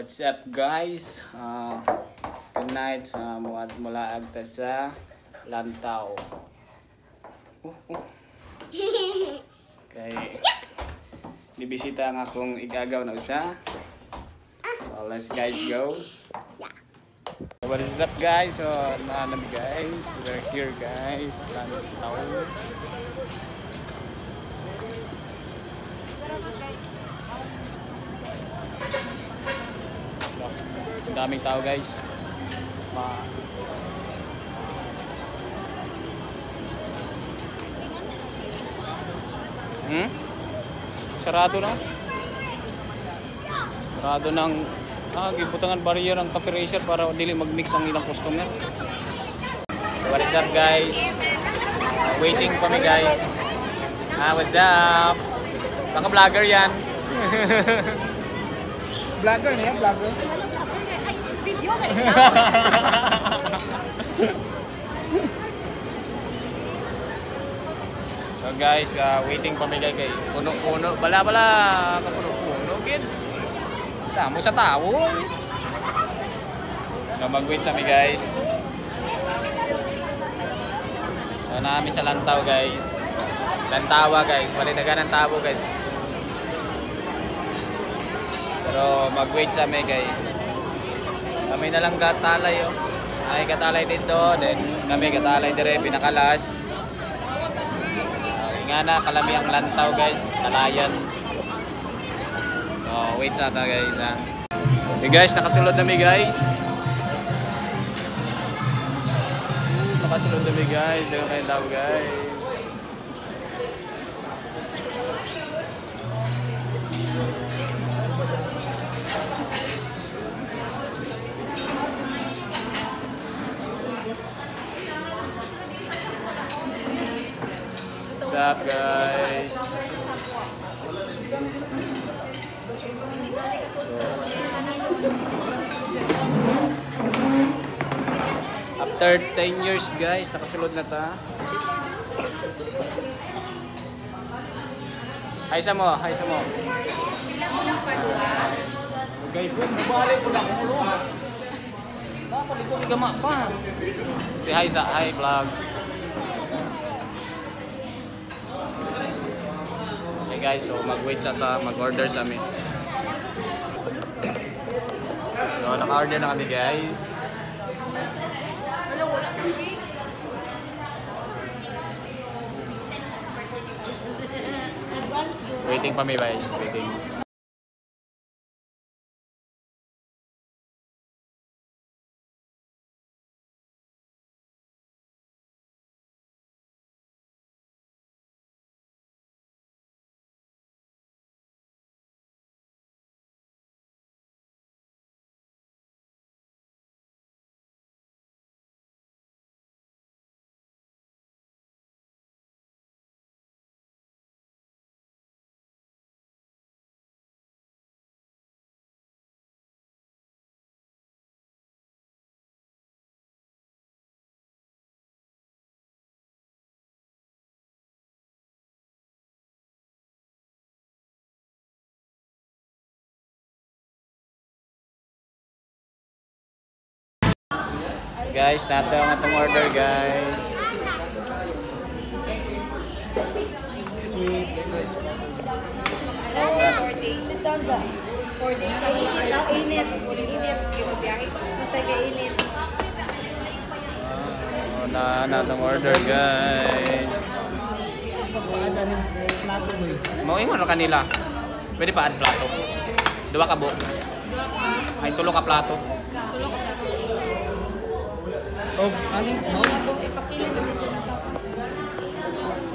What's up guys? Tonight mula agta sa Lantaw. Kay bibisita ang akong igagaw na usa. So let's guys go. So, what is up guys? So guys, we're here guys, Lantaw. Daming tao guys. Sarado na. Sarado ng gibutangan barrier ang coffee racer para dili mag-mix ang ilang customer. So, what is up guys? Waiting for me guys. What's up? Baka vlogger yan. Vlogger niya, vlogger. Video ka rin. So guys, waiting pa may kay puno-puno. Bala-bala kapuno-puno gid. Damo sa tao. So mag-wait sa mi guys. So naami sa Lantaw guys. Lantawa guys, malinagan ang tabo guys. Pero mag-wait sa mi guys. Kami na lang katalay oh. Ay katalay dito, then kami katalay dire pinakalas. Nga na kalami ang Lantaw guys, kalayan. Oh, wait sa ta guys ha. Hey guys, nakasulod na mi guys. Nakasulod na mi guys, daw kayo tao guys. What's up guys? After 10 years guys, nakasulod na ta. Hi sa mo, hi sa mo. Bilang mo lang pa duha. Gay ko, mabalik ko na kumulo ha. Dapat ito igama pa. Si hi sa hi vlog. Guys, so mag-wait sa ta, mag-order sa amin. So naka-order na kami guys. Waiting pa mi guys, waiting. Guys, nato ang atong order guys. Excuse me. 4 days. 4 days na init. Init. Gimabiyahe. Matay kay init. Na natong order guys. Pagpaada ng plato mo eh. Mauingon na kanila. Pwede pa add plato. 2 ka buok. Ay 3 ka plato. Oh, aning mo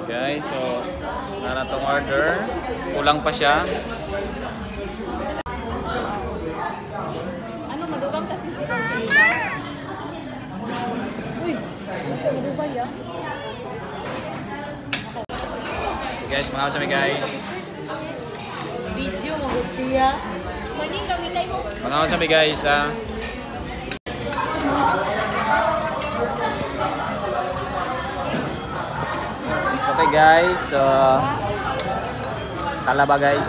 Guys, so na natong order. Kulang pa siya. Ano, madugang kasi si Kantila. Uy, nasa madubay ah. Guys, mga kami guys. Video, magod siya. Maning gawitay mo. Mga kami guys ha. Okay guys, so talaba guys.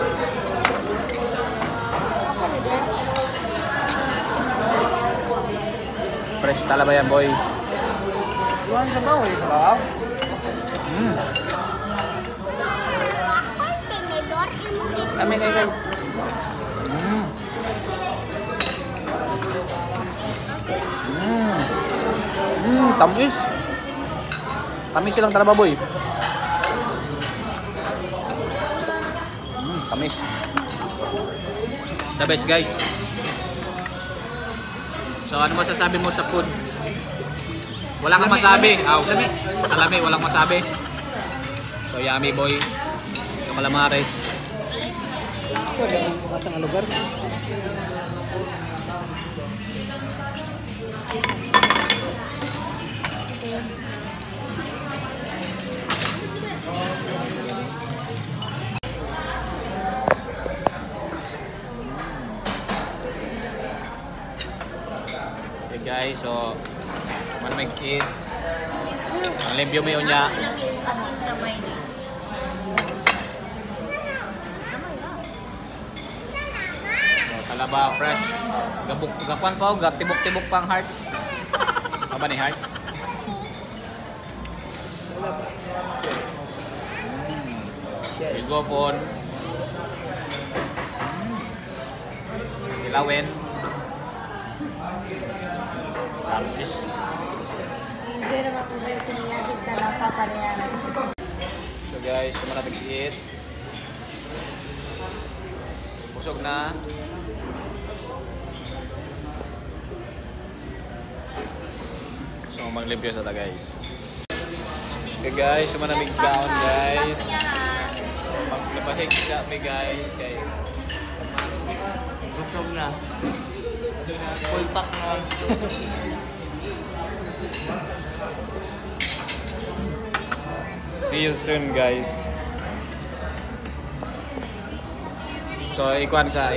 Fresh talaba yan, boy. Iwan sa bawo, sa bawo. Kami kayo guys. Tamis. Tamis silang talaba, boy. Tamis. The best, guys. So ano masasabi mo sa food? Wala kang masabi. Lami, walang masabi. So yummy, boy. Yung calamares. Pwede kang bukas ang lugar. Okay guys, so man mag-eat. Ang limpyo mo yun niya. Talaba fresh. Gakuan pa o, tibok-tibok pang heart. Ano ba ni heart? Bilgopon. Ilawin. Tapos. Hindi naman po ba yung siniyagit na lang paparehan. So guys, sumara nag-eat. Busog na. So maglimpyo sa ta guys. Okay guys, sumara nag-down guys. Maglapahig sa me guys kay busog na. Full pack na. See you soon guys. So ikuan sa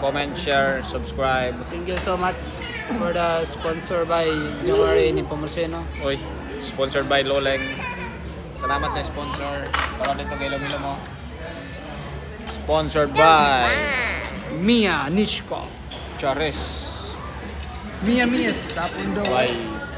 comment, share, subscribe. Thank you so much for the sponsor by Nyawari ni Pomuseno. Oy, sponsored by Loleng. Salamat sa sponsor. Para dito kay Lomilo mo. Sponsored by Mia Nishko. Charis. Mia Mias, Tapundo. Guys.